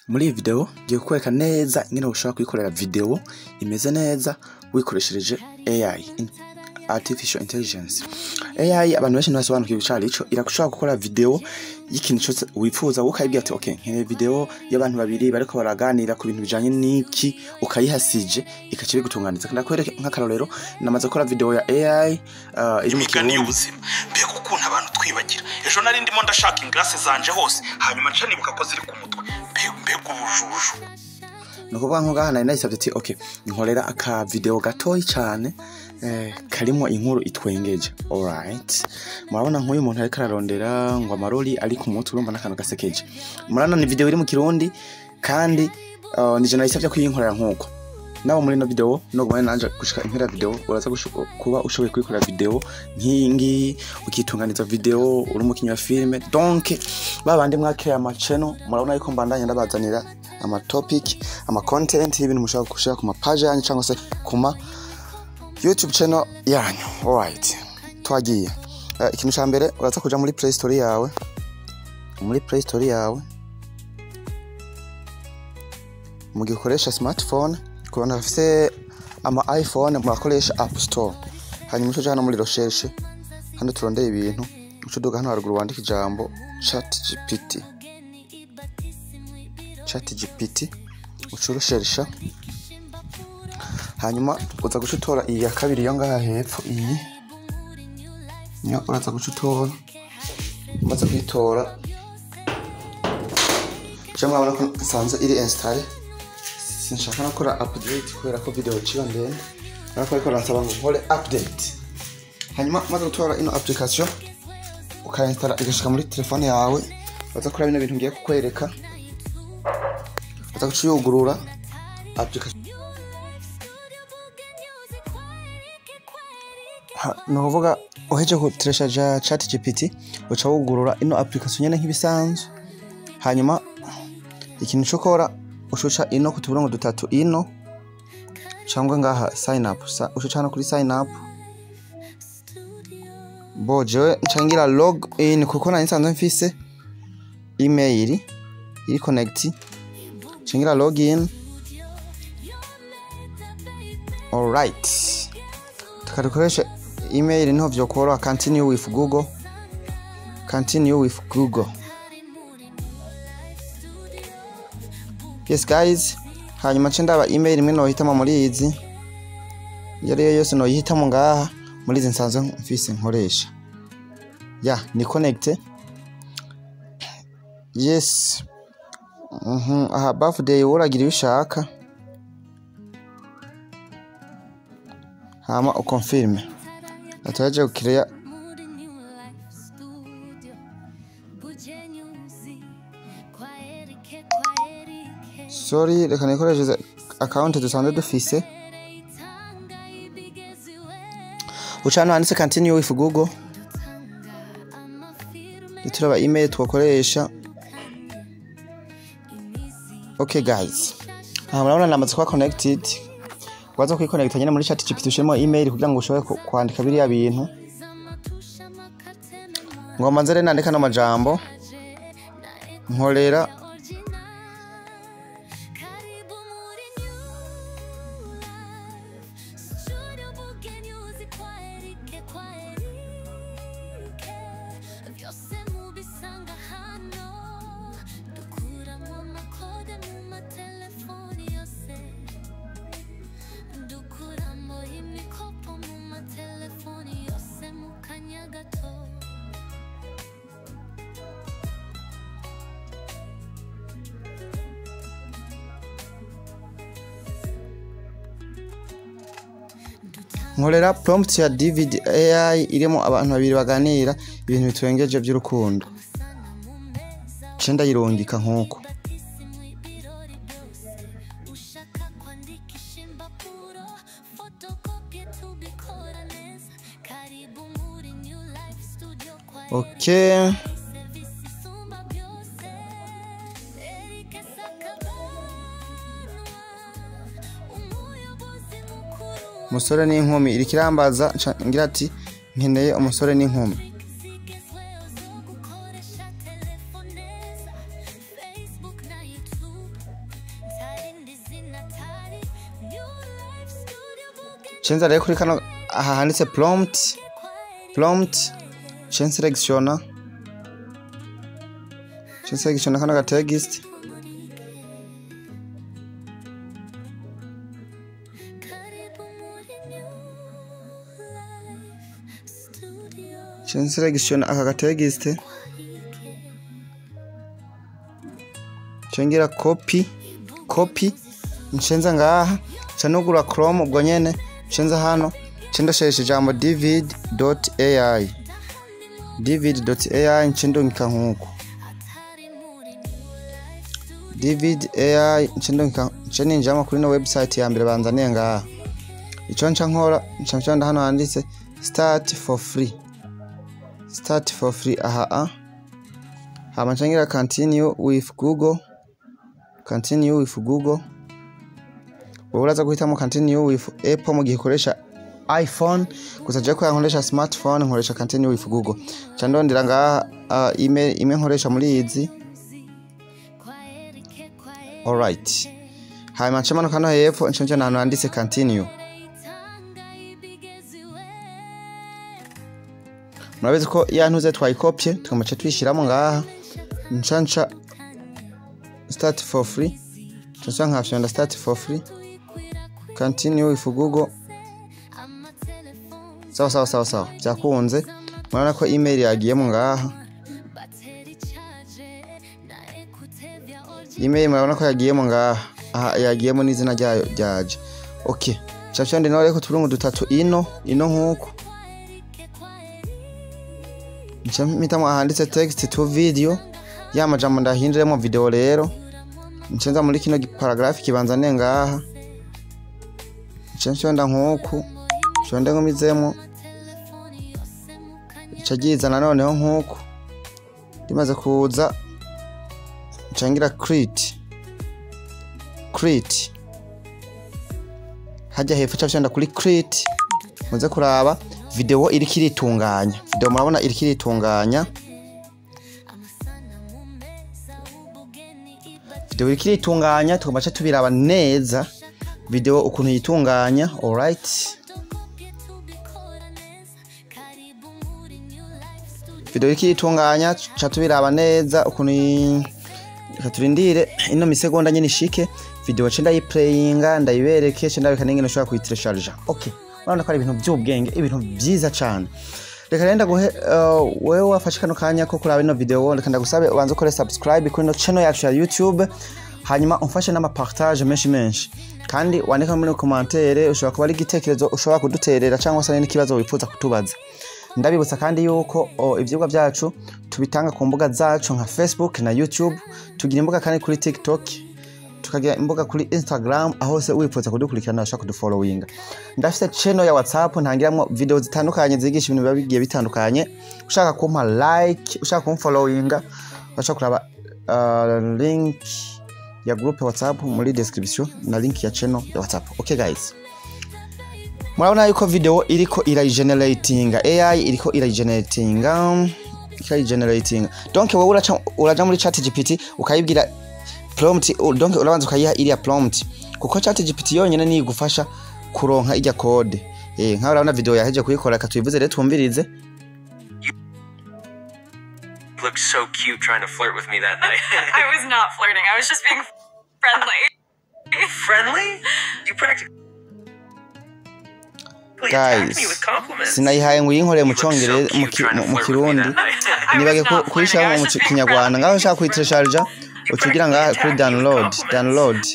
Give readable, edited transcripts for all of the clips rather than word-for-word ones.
Muri iyi video ngiye kukwereka neza ingene ushobora kwikorera video imeze neza wikoresheje AI, Artificial Intelligence. AI abantu benshi ntibasobanukiwe icari ico, iragushobora gukora video y'ikintu cyose wifuza ukayibwira ati okay nkene video y'abantu babiri bariko baraganira ku bintu bijanye n'iki, ukayihasije ikaciye gutunganiza. Ndakwereka nk'akarorero namaze gukora video ya AI iri mu Kirundi y'ubuzima. Mbega ukuntu abantu twibagira. Ejo nari ndimo ndashaka ingrase zanje hose, hanyuma nca nibuka ko ziri ku mutwe. Mbega ubujujju. Nukuvuga nko gaha nari nayisabye ati okay nkorera aka video gatoyi cyane karimo inkuru itwengeje. Alright, murabona nk'uyu muntu ariko ararondera ngo amaroli ari ku mutwe, urumva n'akantu gasekeje. Murana ni video iri mu Kirundi kandi nije nayisabye kuyinkorera nkuko nabo muri no video no gumane nanje gushika impera video uraza kuba ushoboye kwikorera video nkingi ukitunganiza video uri mu kinywa filme. Donc babandi mwakira ama channel murabona yuko mbandanya ndabazanira ama topic ama content y'ibintu mushaka gushaka ku ma page yanyu cyangwa se kuma YouTube channel yanyu. Alright, twagiye. Ikintu cya mbere uraza kuja muri Play Store yawe, mu gikoresha smartphone kubona afise ama iPhone murakoresha App Store, hanyuma cyo jana muri recherche hano turondeye ibintu ucuduga hano haruguru wandika ijambo ChatGPT ucurushesha, hanyuma uza gucutora iyi ya kabiri yo ngaha hepfo, iyi niyo uraza gucutora. Maze kwitora cyangwa abona ko sanze iri install, sinshaka nakora update kubera ko video ciba ndende, ariko nasaba ngo nkore update. Hanyuma maze gutora ino application ukainstalla igashika muri telefone yawe, baza kora bino bintu ngiye kukwereka. Baza kuciyugurura application, no kuvuga uheje ku treasure ChatGPT uca wugurura ino application nyene nk'ibisanzwe. Hanyuma ikintu cyo ushuca ino ku tuburongo dutatu ino cyangwa ngaha sign up, ushuca hano kuri sign up. Boje ncangira log in kuko na nsanzwe mfise email iri connect, ncangira log in. Alright, tukadukoresha email niho vyokora continue with Google. Yes guys, hanyuma ndaba email imwe no hitamo muri izi yari yose no yihitamo ngaha muri izi nsanzwe mfise nkoresha. Ni connect. Yes. Aha birthday uragira ibishaka, hama ukonfirme. Ataje ukiriya sorry reka nikoresheje account dusanzwe dufise. Ucana handitse continue with Google, turaba email twakoresha. Okay guys, murabona namaze kwa connected. Waza kwiconnect nyine muri ChatGPT ushiremo email kugira ngo ushobore kwandika biriya bintu. Ngoma nzere nandika no majambo nkorera nkorera prompt ya David AI irimo abantu babiri baganira ibintu bitwengeje by'urukundo. Cenda yirongika nkuko okay. Umusore n'inkumi iri kirambaza ngira ati nkeneye umusore n'inkumi. cenza rero kuri kano aha handitse prompt selection kano ga text selection aka ga text cengira copy nshenza ngaha canugura Chrome ubwo nyene nshenza hano cendasheshe ijambo david.ai ncendonka nkuko david.ai ncendinjama kuri no website ya mbere banzaniye ngaha ico nca nkora nca hano handitse start for free aha hama nchangira continue with Google uraza guhitamo continue with Apple mu gihe ukoresha iPhone gusa je ko yankoresha smartphone nkoresha continue with Google candondera ngaha email nkoresha muri izi alright hama ncamano kano hepfo ncanje nano handitse continue murabizi ko yantuze twayikopye tukamace twishiramo ngaha ncanca start for free ncanga nkafyonda start for free continue with Google sawa byakunze murana ko email yagiyemo ngaha email murabona ko yagiyemo ngaha aha yagiyemo n'izina ryayo ryaje okay cyafyonde nawe reko turungu dutatu ino nkuko ncammitamo ahanditse text to video yamajambo ndahinduremo video rero ncenza muri kino paragraph kibanza nengaha ncensonda nkuko shonde ngomizemo cagiza nanoneho nkuko dimaze kuza nchangira create hajya hepfo cyafyonda kuri create muze kuraba video irikiritunganya video murabona irikiritunganya video irikiritunganya tukomacha tubiraba neza video ukuntu yitunganya alright video irikiritunganya cha tubiraba neza ukuntu turindire ino misegonda nyine shike video cenda yiplayinga ndayibereke cenda bikanengene ushobora kuyitelecharge okay urabona ko ari ibintu by'ubwenge ibintu byiza cyane reka renda guhe wewe wafashe kano kanya ko kuraba ino video reka ndagusabe ubanze ukore subscribe kuri no channel yacu ya YouTube hanyuma umfashe n'ama partage menshi kandi wandika muri commentaire ushobora kuba ari igitekerezo ushobora kuduterera cyangwa se n'ikibazo wifuza kutubaza ndabibutsa kandi yuko ivyigwa byacu tubitanga ku mbuga zacu nka Facebook na YouTube tugira imbuga kandi kuri TikTok tukagira imbuga kuri Instagram aho se wifuza kudukurikirana ashaka kudufollowinga ndafite channel ya WhatsApp ntangiramwo video zitandukanye zigisha ibintu bigiye bitandukanye ushaka kumpa like ushaka kumfollowinga bashaka kuraba link ya group ya WhatsApp muri description na link ya channel ya WhatsApp okay guys murabona yuko video iriko iragenerating AI iriko iragenerating donc wowe uraja muri ChatGPT ukayibwira prompt donc urabanza ukayiha iriya prompt kuko ChatGPT yonyene ni igufasha kuronka ijya code nka urabona video yaheje kuyikora katubivuze rero twumvirize Looked so cute trying to flirt with me that night. I was not flirting. I was just being friendly. Friendly? You practically guys sinayihaye ngo yinkore mu cyongereza mu kirundi nibage kuyisha mu kinyarwanda ngaho nshaka kuyitelecharge ucugira ngaho kuri download.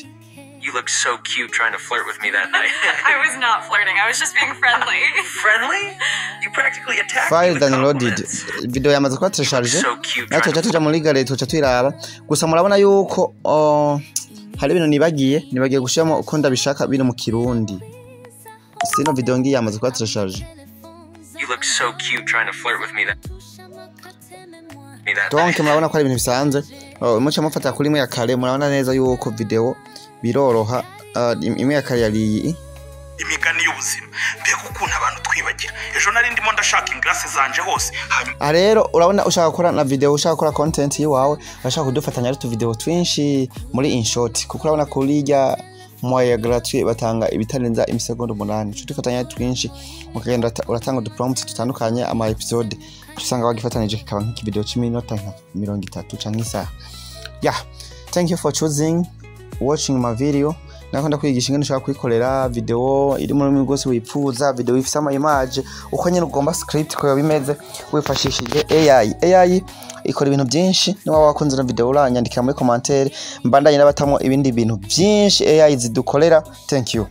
You looked so cute trying to flirt with me that night. I was not flirting. I was just being friendly. Friendly? You practically attacked file downloaded. Video yamaze kwa telecharge. Natwe tuja muri gare tuca twiraba. Gusa murabona yuko hari ibintu nibagiye gushiramo uko ndabishaka bino mu kirundi. Sino video ngi yamaze kwa telecharge. You looked so cute trying to flirt with me that. Donc murabona ko ari ibintu bisanzwe. Muca mufata kuri imwe ya kare murabona neza yuko video biroroha imwe ya kare yari imigani y'ubuzima mbega ukuntu abantu twibagira ejo nari ndimo ndashaka ingrase zanje hose rero urabona ushaka gukora na video ushaka gukora content yiwawe urashaka kudufatanya ari tu video twinshi muri InShot kuko urabona kuri moya gratuit batanga ibitarenza imisegonda 8 cyo tufatanya twinshi mukagenda uratanga uduprompt tutandukanye ama episode usanga bagifatanije kikaba nk'ikivideo cy'iminota 30 canke isaha. Thank you for choosing watching my video. Nakunda kwigisha ingene ushaka kwikorera video iri mu rurimi rwose wipfuza, video ifite ama image uko nyine ugomba script ko bimeze wifashishije AI ikora ibintu byinshi. Niba wakunze na video uranyandikira muri commentaire mbandanye n'abatamo ibindi bintu byinshi AI zidukorera. Thank you.